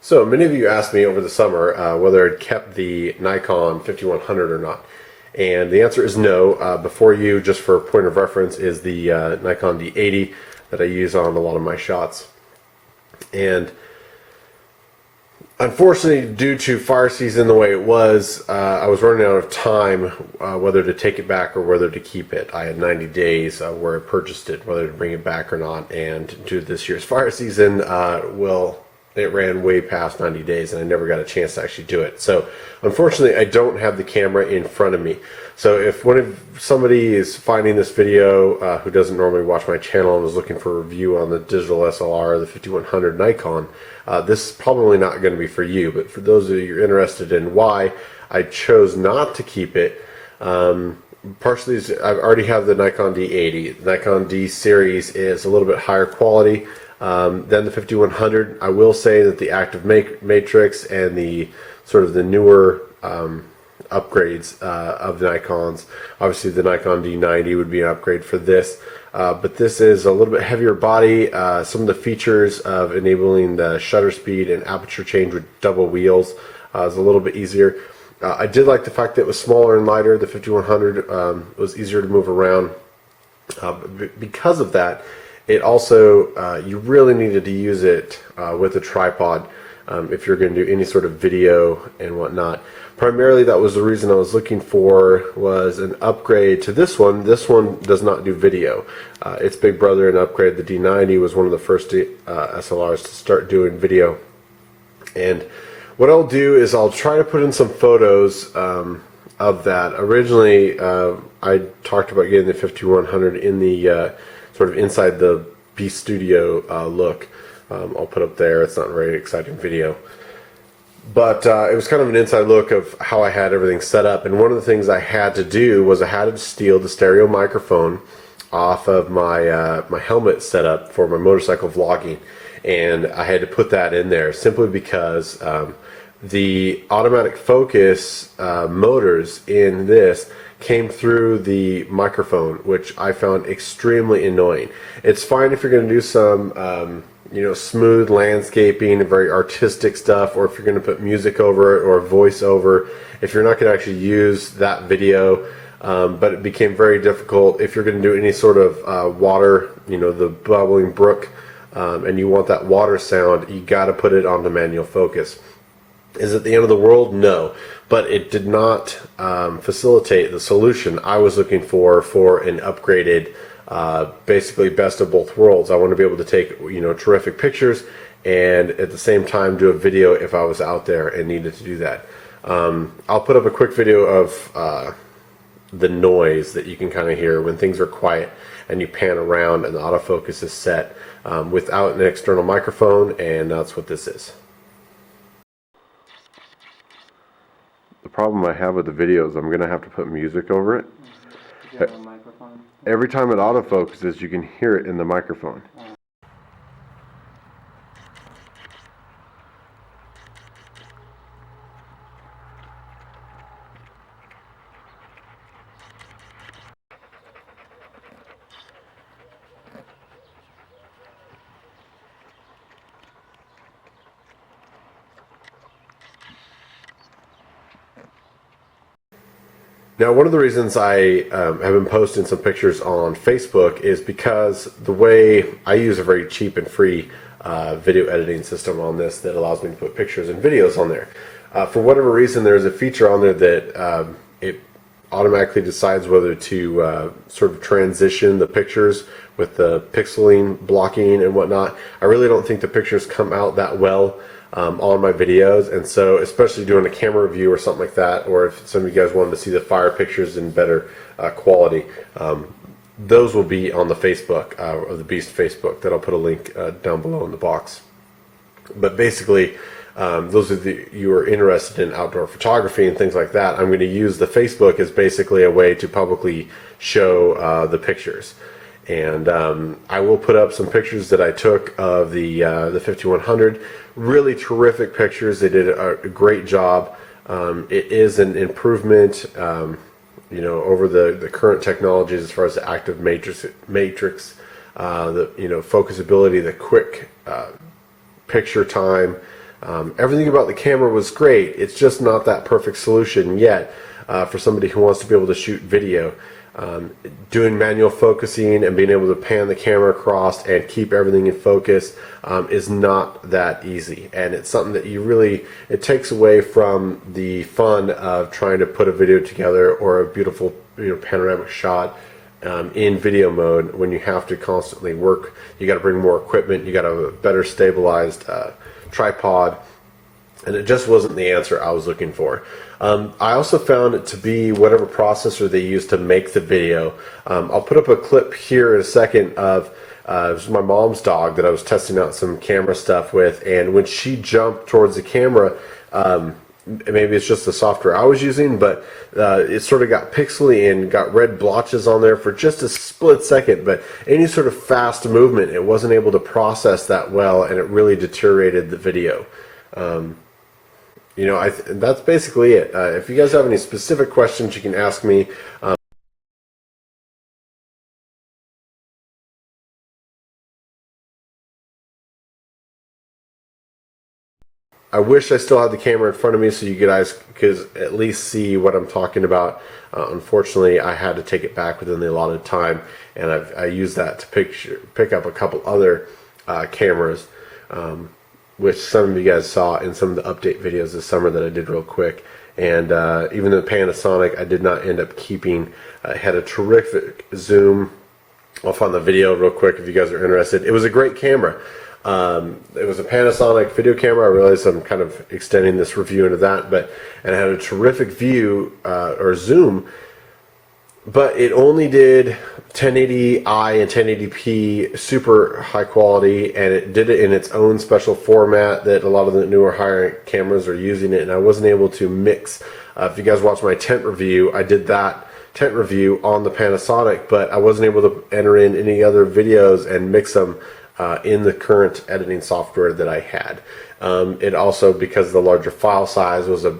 So many of you asked me over the summer whether I'd kept the Nikon 5100 or not. And the answer is no. Before you, just for point of reference, is the Nikon D80 that I use on a lot of my shots. And unfortunately, due to fire season the way it was, I was running out of time whether to take it back or whether to keep it. I had 90 days where I purchased it, whether to bring it back or not. And due to this year's fire season, it ran way past 90 days and I never got a chance to actually do it. So unfortunately, I don't have the camera in front of me. So if somebody is finding this video who doesn't normally watch my channel and is looking for a review on the digital SLR, the 5100 Nikon, this is probably not going to be for you. But for those of you interested in why I chose not to keep it, partially I already have the Nikon D80. The Nikon D series is a little bit higher quality than the 5100. I will say that the active matrix and the sort of the newer upgrades of the Nikons, obviously the Nikon D90 would be an upgrade for this, but this is a little bit heavier body. Some of the features of enabling the shutter speed and aperture change with double wheels is a little bit easier. I did like the fact that it was smaller and lighter. The 5100 was easier to move around. Because of that, it also, you really needed to use it with a tripod if you're going to do any sort of video and whatnot. Primarily, that was the reason I was looking for, was an upgrade to this one. This one does not do video. Its big brother in upgrade, the D90, was one of the first SLRs to start doing video. And what I'll do is I'll try to put in some photos of that. Originally, I talked about getting the 5100 in the sort of inside the B Studio look. I'll put up there. It's not a very exciting video, but it was kind of an inside look of how I had everything set up. And one of the things I had to do was I had to steal the stereo microphone off of my my helmet setup for my motorcycle vlogging, and I had to put that in there simply because the automatic focus motors in this came through the microphone, which I found extremely annoying. It's fine if you're going to do some smooth landscaping and very artistic stuff, or if you're going to put music over it or voice over, if you're not going to actually use that video. But it became very difficult if you're going to do any sort of water, the bubbling brook, and you want that water sound, you got to put it on the manual focus. Is it the end of the world? No, but it did not facilitate the solution I was looking for an upgraded, basically best of both worlds. I want to be able to take terrific pictures and at the same time do a video if I was out there and needed to do that. I'll put up a quick video of the noise that you can kind of hear when things are quiet and you pan around and the autofocus is set without an external microphone, and that's what this is. The problem I have with the video is I'm going to have to put music over it. Do you have a microphone? Every time it autofocuses, you can hear it in the microphone. Now, one of the reasons I have been posting some pictures on Facebook is because the way I use a very cheap and free video editing system on this that allows me to put pictures and videos on there. For whatever reason, there's a feature on there that it automatically decides whether to sort of transition the pictures with the pixeling blocking and whatnot. I really don't think the pictures come out that well on my videos, and so especially doing a camera review or something like that, or if some of you guys wanted to see the fire pictures in better quality, those will be on the Facebook, or the Beast Facebook, that I'll put a link down below in the box. But basically, those of you who are interested in outdoor photography and things like that, I'm going to use the Facebook as basically a way to publicly show the pictures. And I will put up some pictures that I took of the 5100. Really terrific pictures. They did a great job. It is an improvement, over the current technologies as far as the active matrix, the focusability, the quick picture time, Everything about the camera was great. It's just not that perfect solution yet for somebody who wants to be able to shoot video. Doing manual focusing and being able to pan the camera across and keep everything in focus is not that easy, and it's something that it takes away from the fun of trying to put a video together or a beautiful panoramic shot in video mode when you have to constantly work. You got to bring more equipment, you got to have a better stabilized tripod, and it just wasn't the answer I was looking for. I also found it to be whatever processor they use to make the video. I'll put up a clip here in a second of it was my mom's dog that I was testing out some camera stuff with, and when she jumped towards the camera, maybe it's just the software I was using, but it sort of got pixely and got red blotches on there for just a split second. But any sort of fast movement, it wasn't able to process that well, and it really deteriorated the video. That's basically it. If you guys have any specific questions, you can ask me. I wish I still had the camera in front of me so you guys could at least see what I'm talking about. Unfortunately, I had to take it back within the allotted time, and I used that to pick up a couple other cameras, which some of you guys saw in some of the update videos this summer that I did real quick. And even the Panasonic, I did not end up keeping. It had a terrific zoom. I'll find the video real quick if you guys are interested. It was a great camera. It was a Panasonic video camera. I realize I'm kind of extending this review into that, and it had a terrific view or zoom, but it only did 1080i and 1080p, super high quality, and it did it in its own special format that a lot of the newer higher cameras are using it, and I wasn't able to mix. If you guys watch my tent review, I did that tent review on the Panasonic, but I wasn't able to enter in any other videos and mix them in the current editing software that I had. It also, because the larger file size, was a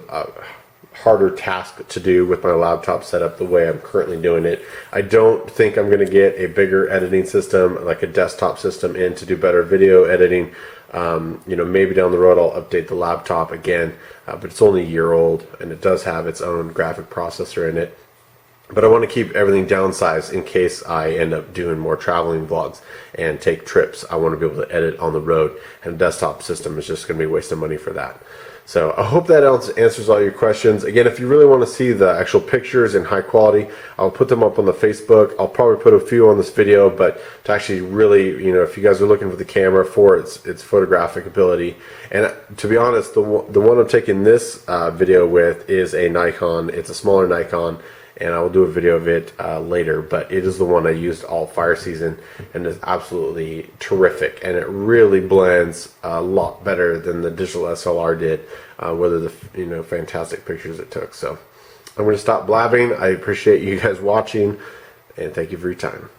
harder task to do with my laptop setup the way I'm currently doing it. I don't think I'm going to get a bigger editing system, like a desktop system, in to do better video editing. Maybe down the road I'll update the laptop again, but it's only a year old, and it does have its own graphic processor in it. But I want to keep everything downsized in case I end up doing more traveling vlogs and take trips. I want to be able to edit on the road, and a desktop system is just going to be wasting money for that. So I hope that answers all your questions. Again, if you really want to see the actual pictures in high quality, I'll put them up on the Facebook. I'll probably put a few on this video, but to actually really, if you guys are looking for the camera for its photographic ability, and to be honest, the one I'm taking this video with is a Nikon. It's a smaller Nikon, and I will do a video of it later, but it is the one I used all fire season, and is absolutely terrific, and it really blends a lot better than the digital SLR did, whether the fantastic pictures it took. So I'm going to stop blabbing. I appreciate you guys watching, and thank you for your time.